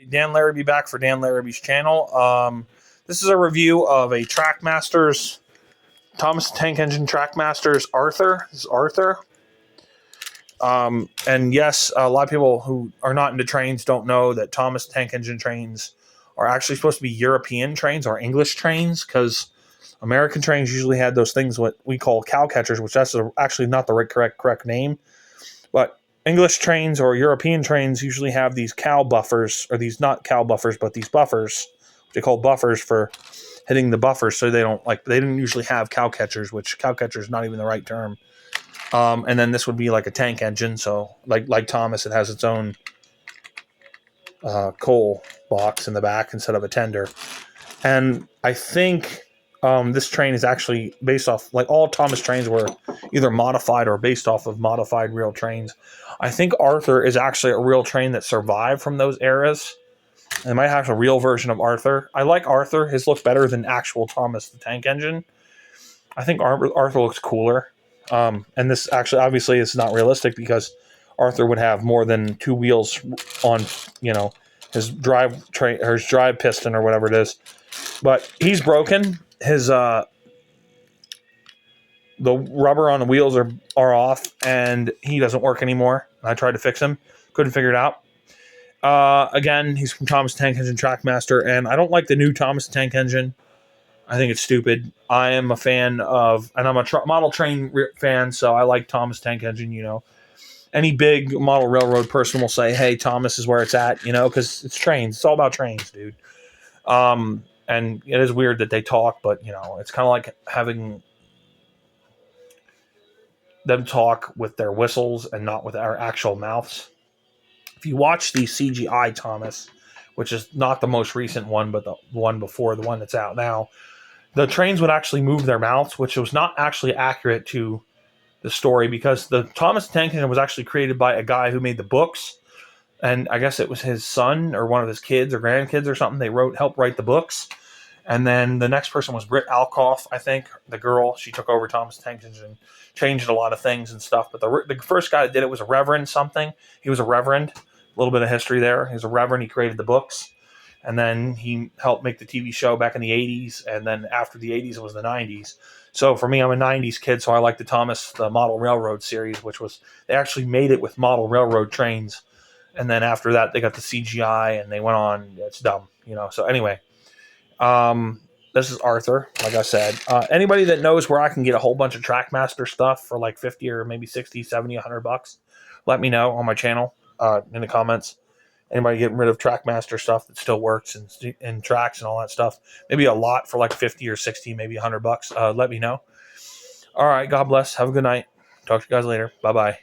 Dan Larrabee back for Dan Larrabee's channel. This is a review of a Trackmasters, Thomas Tank Engine Trackmasters Arthur. This is Arthur. And yes, a lot of people who are not into trains don't know that Thomas Tank Engine trains are actually supposed to be European trains or English trains, because American trains usually had those things what we call cow catchers, which that's actually not the correct name. But English trains or European trains usually have these cow buffers, or these not cow buffers, but these buffers, which they call buffers for hitting the buffers, so they didn't usually have cow catchers, which cow catcher is not even the right term. And then this would be like a tank engine, so like Thomas, it has its own coal box in the back instead of a tender. And I think this train is actually based off, like all Thomas trains were either modified or based off of modified real trains. I think Arthur is actually a real train that survived from those eras. It might have a real version of Arthur. I like Arthur. His looks better than actual Thomas the Tank Engine. I think Arthur looks cooler. And this actually, obviously, is not realistic because Arthur would have more than two wheels on, his drive piston or whatever it is. But he's broken. His the rubber on the wheels are off, and he doesn't work anymore. I tried to fix him, couldn't figure it out. Again, he's from Thomas Tank Engine Trackmaster, and I don't like the new Thomas Tank Engine. I think it's stupid. I am a fan of, and I'm a model train fan, so I like Thomas Tank Engine. Any big model railroad person will say, hey, Thomas is where it's at, because it's trains. It's all about trains, dude. And it is weird that they talk, but, it's kind of like having them talk with their whistles and not with our actual mouths. If you watch the CGI Thomas, which is not the most recent one, but the one before, the one that's out now, the trains would actually move their mouths, which was not actually accurate to the story, because the Thomas Tank Engine was actually created by a guy who made the books, and I guess it was his son or one of his kids or grandkids or something. They helped write the books, and then the next person was Britt Alkoff, I think, the girl. She took over Thomas Tank Engine, changed a lot of things and stuff. But the first guy that did it was a Reverend something. He was a Reverend. A little bit of history there. He was a Reverend. He created the books. And then he helped make the TV show back in the 80s. And then after the 80s, it was the 90s. So for me, I'm a 90s kid, so I like the Model Railroad series, which was, they actually made it with model railroad trains. And then after that, they got the CGI, and they went on. It's dumb, So anyway, this is Arthur, like I said. Anybody that knows where I can get a whole bunch of Trackmaster stuff for like 50 or maybe 60, 70, $100, let me know on my channel in the comments. Anybody getting rid of Trackmaster stuff that still works and tracks and all that stuff, maybe a lot for like 50 or 60, maybe $100, let me know. All right, God bless. Have a good night. Talk to you guys later. Bye-bye.